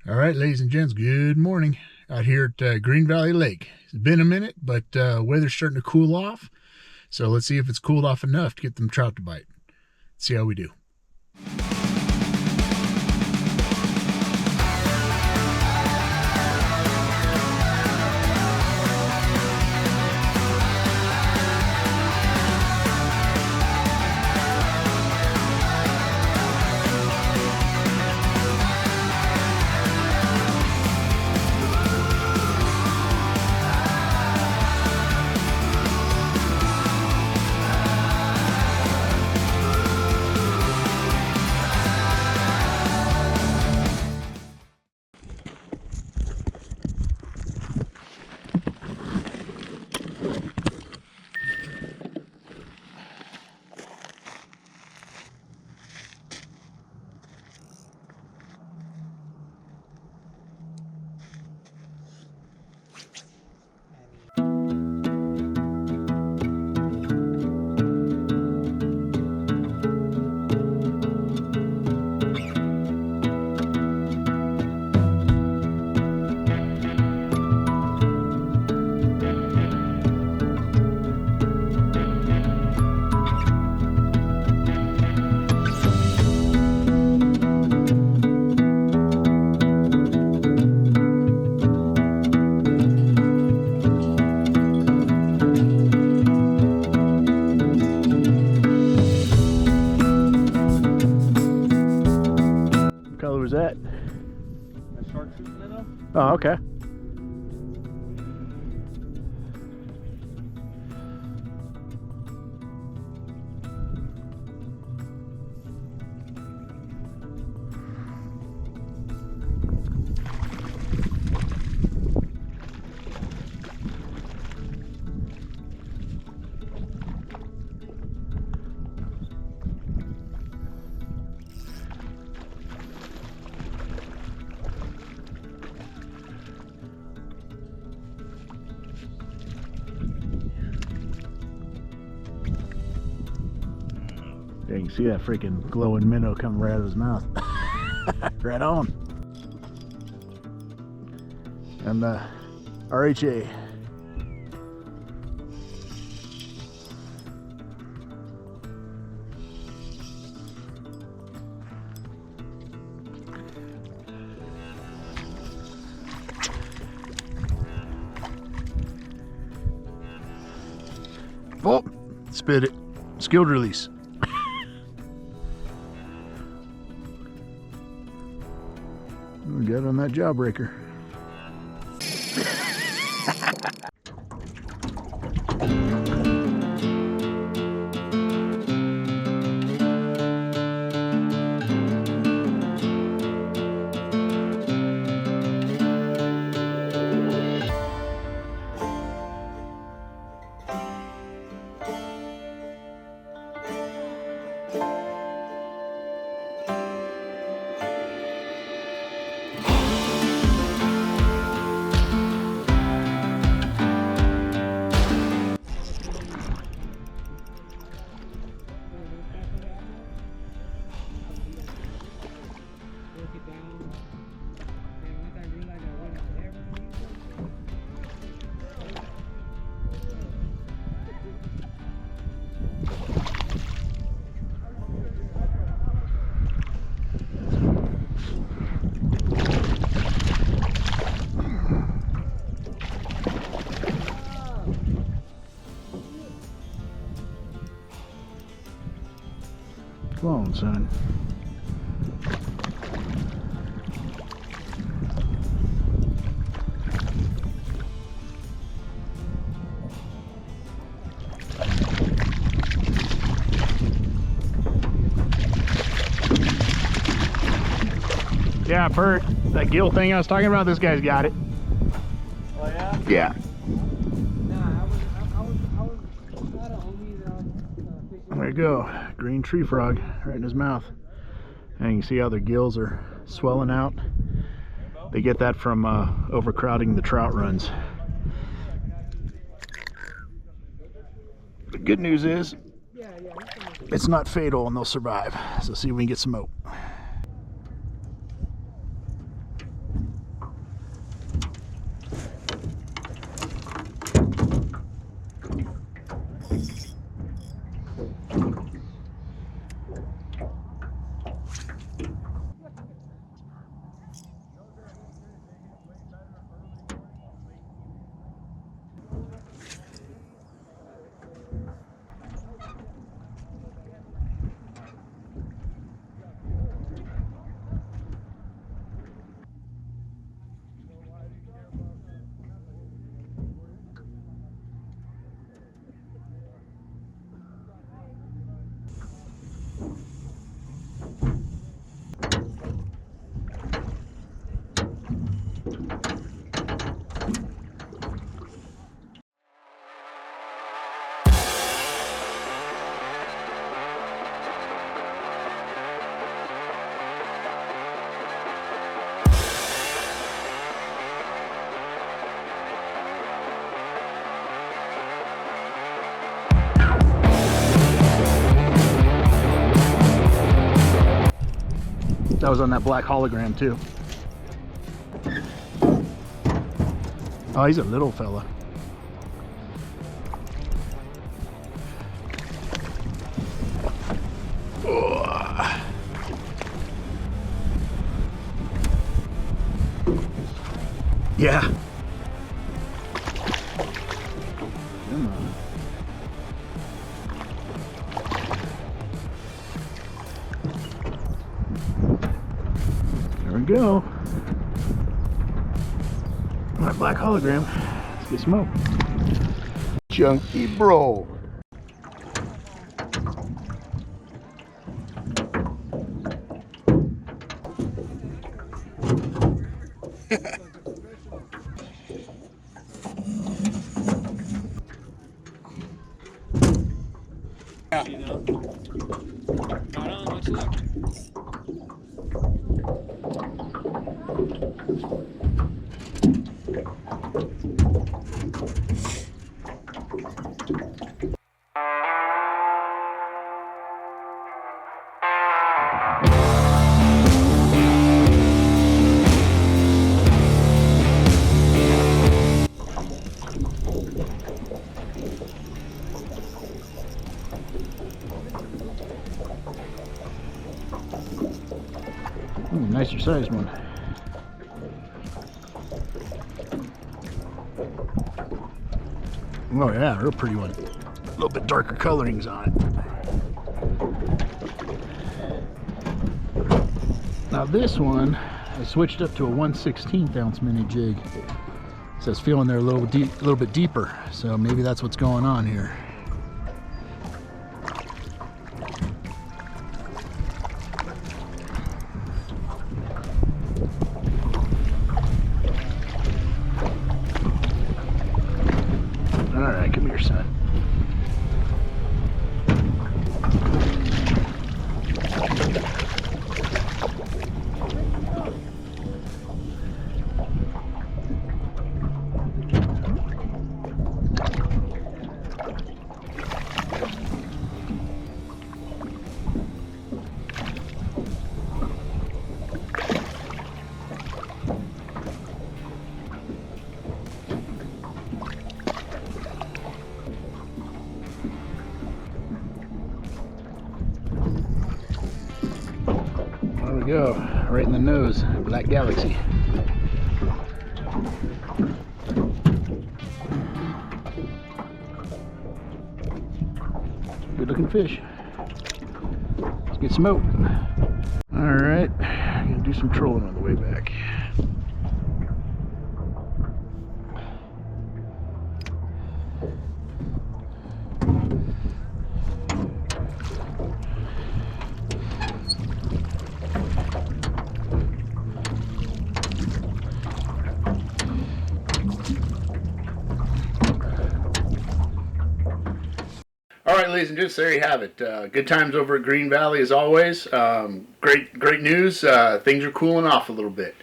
All right, ladies and gents, good morning. Out here at Green Valley Lake. It's been a minute, but weather's starting to cool off. So let's see if it's cooled off enough to get them trout to bite. Let's see how we do. Was that? A chartreuse minnow? Oh, okay. Yeah, you can see that freaking glowing minnow coming right out of his mouth. Right on. And RHA. Oh, spit it. Skilled release. We got on that jawbreaker. Come on, son. Yeah, Bert, that gill thing I was talking about, this guy's got it. Oh yeah? Yeah. There you go, green tree frog right in his mouth. And you can see how their gills are swelling out. They get that from overcrowding the trout runs. The good news is, it's not fatal and they'll survive. So see if we can get some out. That was on that black hologram too. Oh, he's a little fella. Oh. Yeah. Come on. There we go. My black hologram. Let's get smoke. Chunky bro. You know? Right on, much luck. Ooh, nicer sized one. Oh yeah, real pretty one. A little bit darker colorings on it. Now this one, I switched up to a 1/16 ounce mini jig. So it's feeling there a little bit deeper. So maybe that's what's going on here. All right, come here, son. There we go, right in the nose, Black Galaxy. Good looking fish. Let's get smoked. Alright, I'm gonna do some trolling on the way back. All right, ladies and gents, there you have it. Good times over at Green Valley as always. Great news. Things are cooling off a little bit.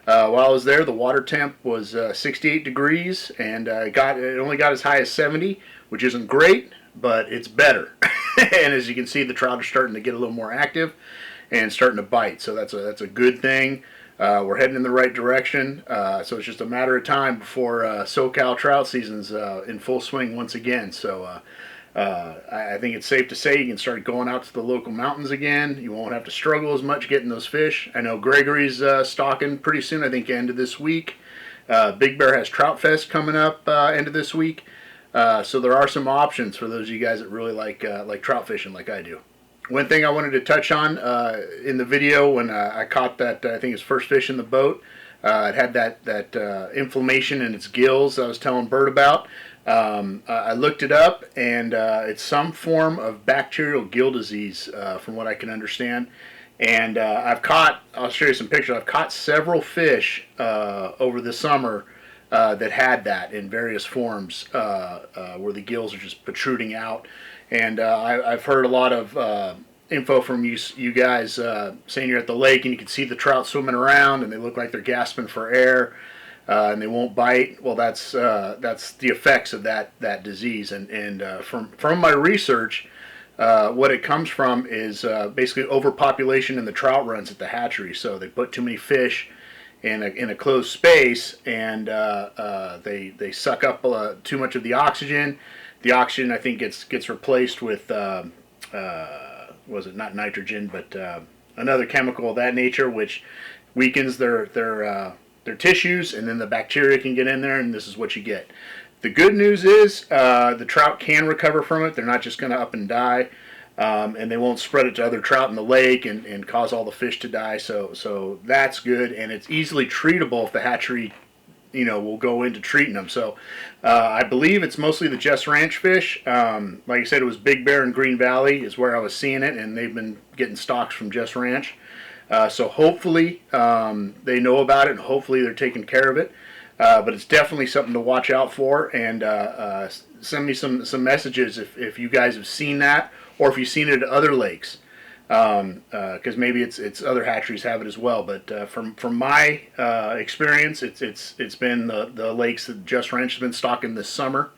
While I was there, the water temp was 68 degrees, and it only got as high as 70, which isn't great, but it's better. And as you can see, the trout are starting to get a little more active and starting to bite. So that's a good thing. We're heading in the right direction. So it's just a matter of time before SoCal trout season's in full swing once again. So. I think it's safe to say you can start going out to the local mountains again. You won't have to struggle as much getting those fish. I know Gregory's stocking pretty soon, I think end of this week. Big Bear has Trout Fest coming up end of this week. So there are some options for those of you guys that really like trout fishing like I do. One thing I wanted to touch on in the video when I caught that, I think it was first fish in the boat, it had that inflammation in its gills I was telling Bert about. I looked it up, and it's some form of bacterial gill disease, from what I can understand. And I'll show you some pictures. I've caught several fish over the summer that had that in various forms, where the gills are just protruding out. And I've heard a lot of info from you guys saying you're at the lake and you can see the trout swimming around and they look like they're gasping for air. And they won't bite. Well, that's the effects of that disease. And from my research, what it comes from is basically overpopulation in the trout runs at the hatchery. So they put too many fish in a closed space, and they suck up too much of the oxygen. The oxygen, I think, gets replaced with was it not nitrogen, but another chemical of that nature, which weakens their tissues, and then the bacteria can get in there, and this is what you get. The good news is the trout can recover from it. They're not just going to up and die, and they won't spread it to other trout in the lake and cause all the fish to die. So that's good, and it's easily treatable if the hatchery, will go into treating them. So I believe it's mostly the Jess Ranch fish. Like I said, it was Big Bear and Green Valley is where I was seeing it, and they've been getting stocks from Jess Ranch. So hopefully they know about it, and hopefully they're taking care of it. But it's definitely something to watch out for, and send me some messages if you guys have seen that, or if you've seen it at other lakes, because maybe it's other hatcheries have it as well. But from my experience, it's been the lakes that Just Ranch has been stocking this summer.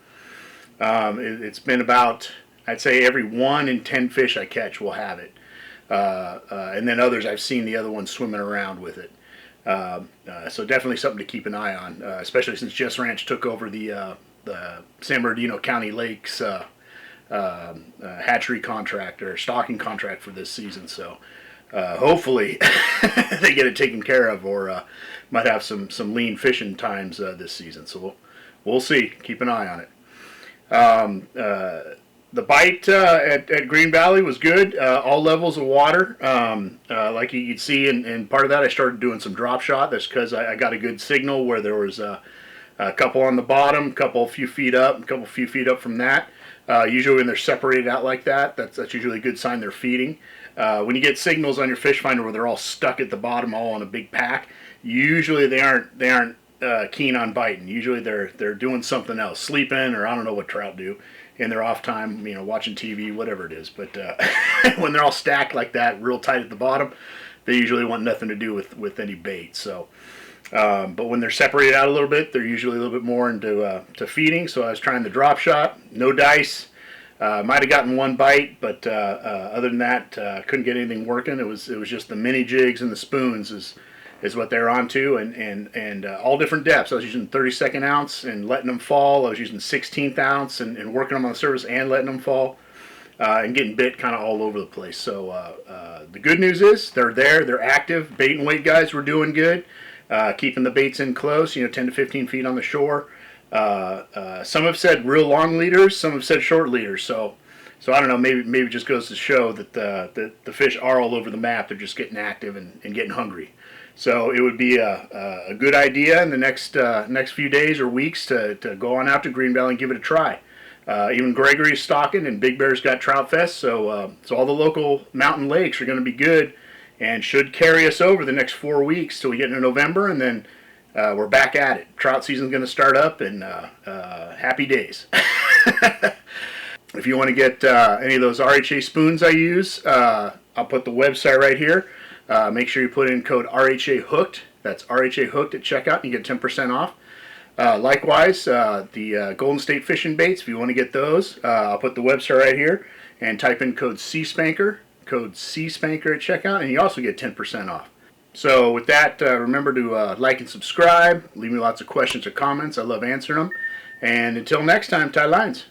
It's been about, I'd say, every 1 in 10 fish I catch will have it, and then others I've seen the other ones swimming around with it. So definitely something to keep an eye on, especially since Jess Ranch took over the San Bernardino County Lakes hatchery contract or stocking contract for this season. So hopefully they get it taken care of, or might have some lean fishing times this season. So we'll see. Keep an eye on it. The bite at Green Valley was good. All levels of water. Like you could see, and part of that I started doing some drop shot. That's because I got a good signal where there was a couple on the bottom, a few feet up from that. Usually when they're separated out like that, that's usually a good sign they're feeding. When you get signals on your fish finder where they're all stuck at the bottom, all in a big pack, usually they aren't keen on biting. Usually they're doing something else, sleeping, or I don't know what trout do in their off time, watching TV, whatever it is. But when they're all stacked like that, real tight at the bottom, they usually want nothing to do with any bait. So, but when they're separated out a little bit, they're usually a little bit more into to feeding. So I was trying the drop shot, no dice. Might have gotten one bite, but other than that, couldn't get anything working. It was just the mini jigs and the spoons is what they're onto, and all different depths. I was using 32nd ounce and letting them fall. I was using 16th ounce and working them on the surface and letting them fall, and getting bit kind of all over the place. So the good news is they're there, they're active. Bait and weight guys were doing good, keeping the baits in close, 10 to 15 feet on the shore. Some have said real long leaders, some have said short leaders. So I don't know, maybe it just goes to show that the fish are all over the map. They're just getting active and getting hungry. So it would be a good idea in the next few days or weeks to go on out to Green Valley and give it a try. Even Gregory's stocking, and Big Bear's got Trout Fest, so all the local mountain lakes are going to be good and should carry us over the next 4 weeks till we get into November, and then we're back at it. Trout season's going to start up, and happy days. If you want to get any of those RHA spoons I use, I'll put the website right here. Make sure you put in code RHA Hooked. That's RHA Hooked at checkout, and you get 10% off. Likewise, the Golden State fishing baits, if you want to get those, I'll put the website right here and type in code CSpanker at checkout, and you also get 10% off. So with that, remember to like and subscribe. Leave me lots of questions or comments. I love answering them. And until next time, tie lines.